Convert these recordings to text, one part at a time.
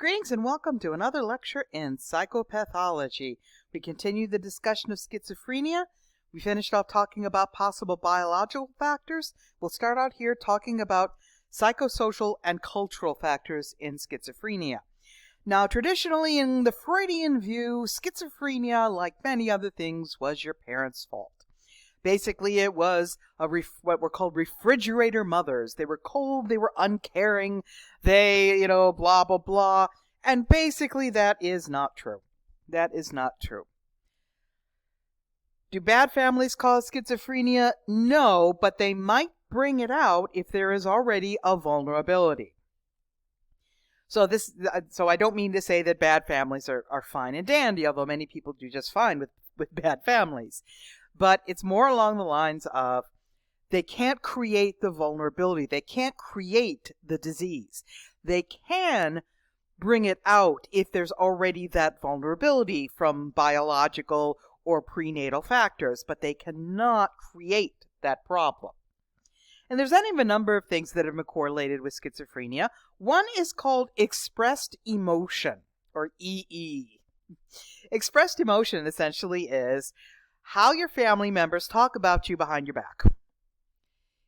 Greetings and welcome to another lecture in psychopathology. We continue the discussion of schizophrenia. We finished off talking about possible biological factors. We'll start out here talking about psychosocial and cultural factors in schizophrenia. Now, traditionally in the Freudian view, schizophrenia, like many other things, was your parents' fault. Basically, it was what were called refrigerator mothers. They were cold, they were uncaring, they, blah, blah, blah. And basically, that is not true. That is not true. Do bad families cause schizophrenia? No, but they might bring it out if there is already a vulnerability. So I don't mean to say that bad families are fine and dandy, although many people do just fine with bad families. But it's more along the lines of they can't create the vulnerability. They can't create the disease. They can bring it out if there's already that vulnerability from biological or prenatal factors, but they cannot create that problem. And there's any of a number of things that have been correlated with schizophrenia. One is called expressed emotion, or EE. Expressed emotion essentially is how your family members talk about you behind your back.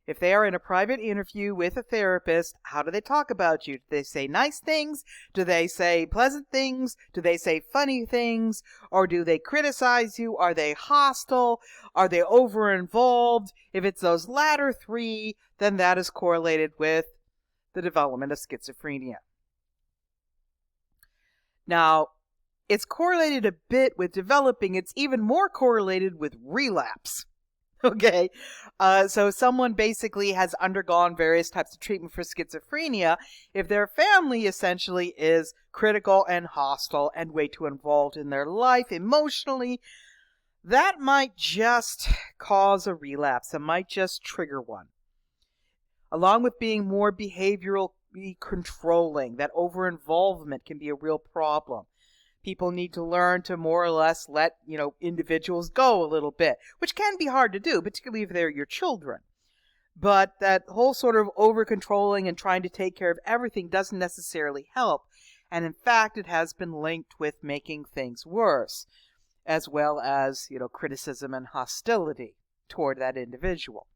If they are in a private interview with a therapist, how do they talk about you? Do they say nice things? Do they say pleasant things? Do they say funny things? Or do they criticize you? Are they hostile? Are they over-involved? If it's those latter three, then that is correlated with the development of schizophrenia. Now, it's correlated a bit with developing. It's even more correlated with relapse. Okay, so someone basically has undergone various types of treatment for schizophrenia. If their family essentially is critical and hostile and way too involved in their life emotionally, that might just cause a relapse. It might just trigger one. Along with being more behaviorally controlling, that over-involvement can be a real problem. People need to learn to more or less let, individuals go a little bit, which can be hard to do, particularly if they're your children. But that whole sort of over-controlling and trying to take care of everything doesn't necessarily help. And in fact, it has been linked with making things worse, as well as, criticism and hostility toward that individual.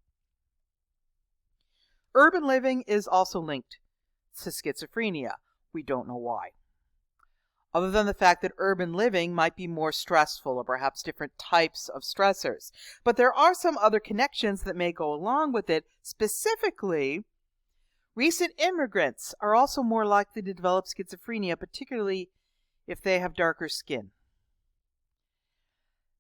Urban living is also linked to schizophrenia. We don't know why. Other than the fact that urban living might be more stressful or perhaps different types of stressors. But there are some other connections that may go along with it. Specifically, recent immigrants are also more likely to develop schizophrenia, particularly if they have darker skin.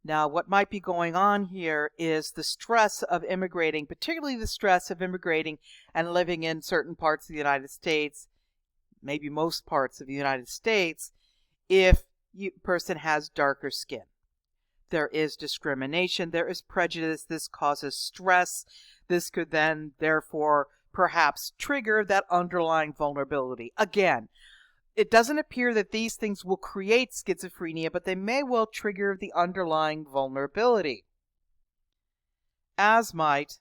Now, what might be going on here is the stress of immigrating, particularly the stress of immigrating and living in certain parts of the United States, maybe most parts of the United States, if a person has darker skin. There is discrimination, there is prejudice, this causes stress. This could then, therefore, perhaps trigger that underlying vulnerability. Again, it doesn't appear that these things will create schizophrenia, but they may well trigger the underlying vulnerability. As might,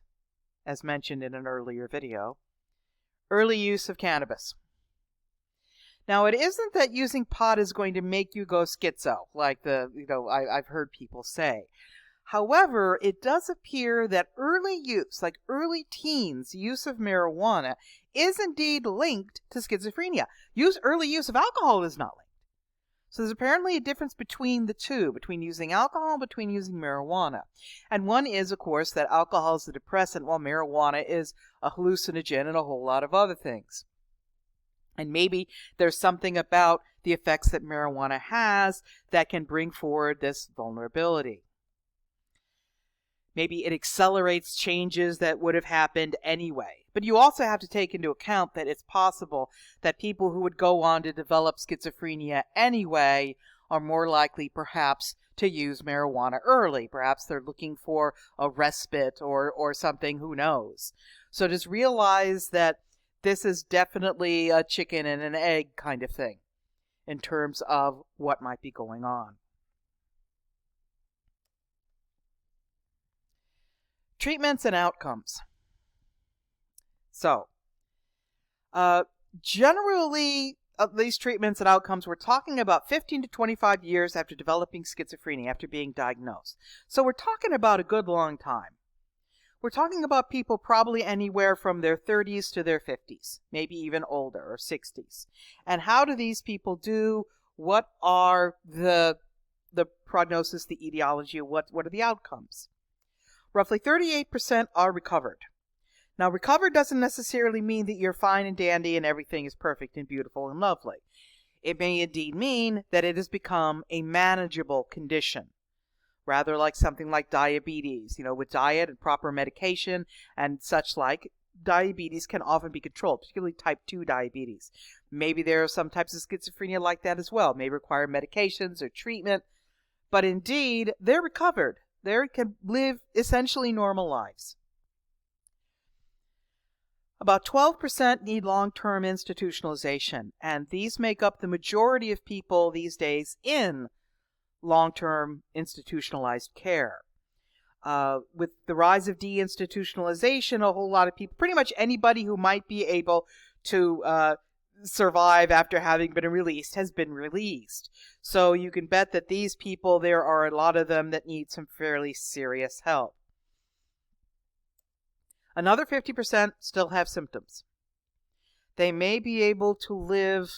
as mentioned in an earlier video, early use of cannabis. Now, it isn't that using pot is going to make you go schizo, like I've heard people say. However, it does appear that early use, like early teens' use of marijuana, is indeed linked to schizophrenia. Early use of alcohol is not linked. So there's apparently a difference between the two, between using alcohol and between using marijuana. And one is, of course, that alcohol is a depressant, while marijuana is a hallucinogen and a whole lot of other things. And maybe there's something about the effects that marijuana has that can bring forward this vulnerability. Maybe it accelerates changes that would have happened anyway. But you also have to take into account that it's possible that people who would go on to develop schizophrenia anyway are more likely perhaps to use marijuana early. Perhaps they're looking for a respite or something, who knows. So just realize that this is definitely a chicken and an egg kind of thing in terms of what might be going on. Treatments and outcomes. So, generally, these treatments and outcomes, we're talking about 15 to 25 years after developing schizophrenia, after being diagnosed. So we're talking about a good long time. We're talking about people probably anywhere from their 30s to their 50s, maybe even older, or 60s. And how do these people do? What are the prognosis, the etiology, what are the outcomes? Roughly 38% are recovered. Now, recovered doesn't necessarily mean that you're fine and dandy and everything is perfect and beautiful and lovely. It may indeed mean that it has become a manageable condition, rather like something like diabetes. With diet and proper medication and such like, diabetes can often be controlled, particularly type 2 diabetes. Maybe there are some types of schizophrenia like that as well, may require medications or treatment, but indeed, they're recovered. They can live essentially normal lives. About 12% need long-term institutionalization, and these make up the majority of people these days in long-term institutionalized care. With the rise of deinstitutionalization, a whole lot of people, pretty much anybody who might be able to survive after having been released has been released. So you can bet that these people, there are a lot of them that need some fairly serious help. Another 50% still have symptoms. They may be able to live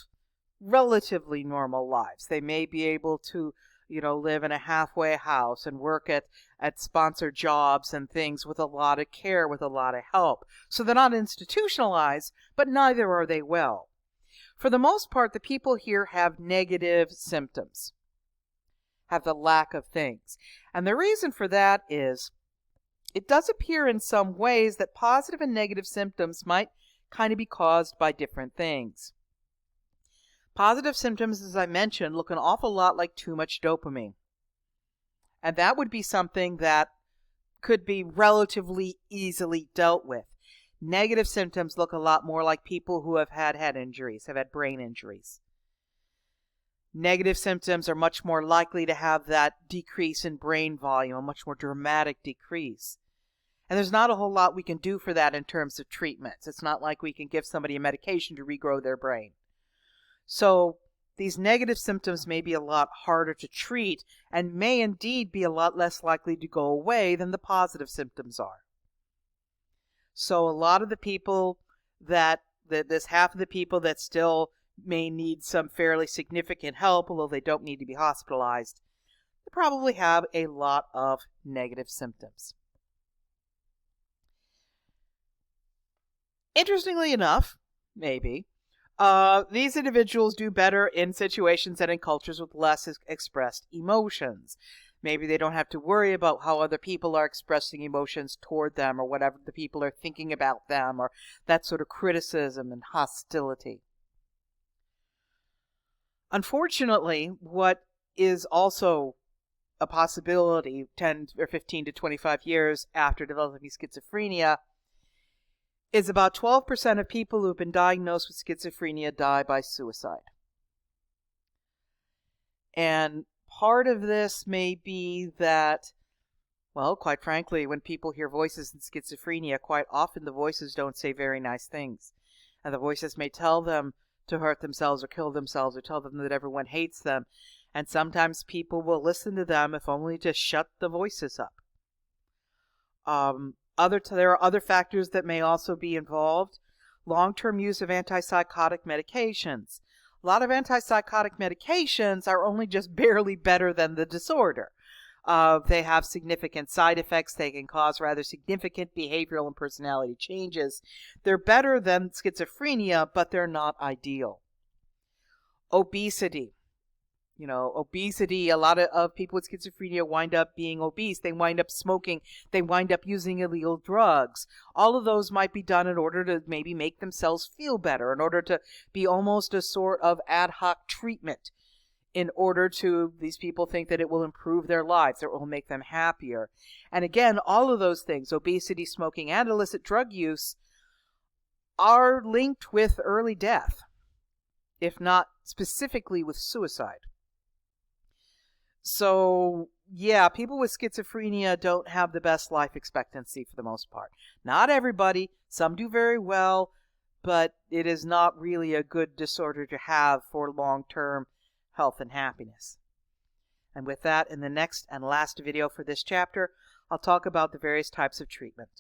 relatively normal lives. They may be able to, live in a halfway house and work at sponsored jobs and things with a lot of care, with a lot of help. So they're not institutionalized, but neither are they well. For the most part, the people here have negative symptoms, have the lack of things. And the reason for that is it does appear in some ways that positive and negative symptoms might kind of be caused by different things. Positive symptoms, as I mentioned, look an awful lot like too much dopamine. And that would be something that could be relatively easily dealt with. Negative symptoms look a lot more like people who have had head injuries, have had brain injuries. Negative symptoms are much more likely to have that decrease in brain volume, a much more dramatic decrease. And there's not a whole lot we can do for that in terms of treatments. It's not like we can give somebody a medication to regrow their brain. So these negative symptoms may be a lot harder to treat and may indeed be a lot less likely to go away than the positive symptoms are. So a lot of the people this half of the people that still may need some fairly significant help, although they don't need to be hospitalized, they probably have a lot of negative symptoms. Interestingly enough, maybe, these individuals do better in situations and in cultures with less expressed emotions. Maybe they don't have to worry about how other people are expressing emotions toward them or whatever the people are thinking about them or that sort of criticism and hostility. Unfortunately, what is also a possibility 10 or 15 to 25 years after developing schizophrenia is about 12% of people who have been diagnosed with schizophrenia die by suicide. And part of this may be that, well, quite frankly, when people hear voices in schizophrenia, quite often the voices don't say very nice things. And the voices may tell them to hurt themselves or kill themselves or tell them that everyone hates them. And sometimes people will listen to them if only to shut the voices up. There are other factors that may also be involved. Long-term use of antipsychotic medications. A lot of antipsychotic medications are only just barely better than the disorder. They have significant side effects. They can cause rather significant behavioral and personality changes. They're better than schizophrenia, but they're not ideal. Obesity. Obesity, a lot of people with schizophrenia wind up being obese. They wind up smoking. They wind up using illegal drugs. All of those might be done in order to maybe make themselves feel better, in order to be almost a sort of ad hoc treatment, in order to, these people think that it will improve their lives, it will make them happier. And again, all of those things, obesity, smoking, and illicit drug use, are linked with early death, if not specifically with suicide. So, yeah, people with schizophrenia don't have the best life expectancy for the most part. Not everybody. Some do very well, but it is not really a good disorder to have for long-term health and happiness. And with that, in the next and last video for this chapter, I'll talk about the various types of treatment.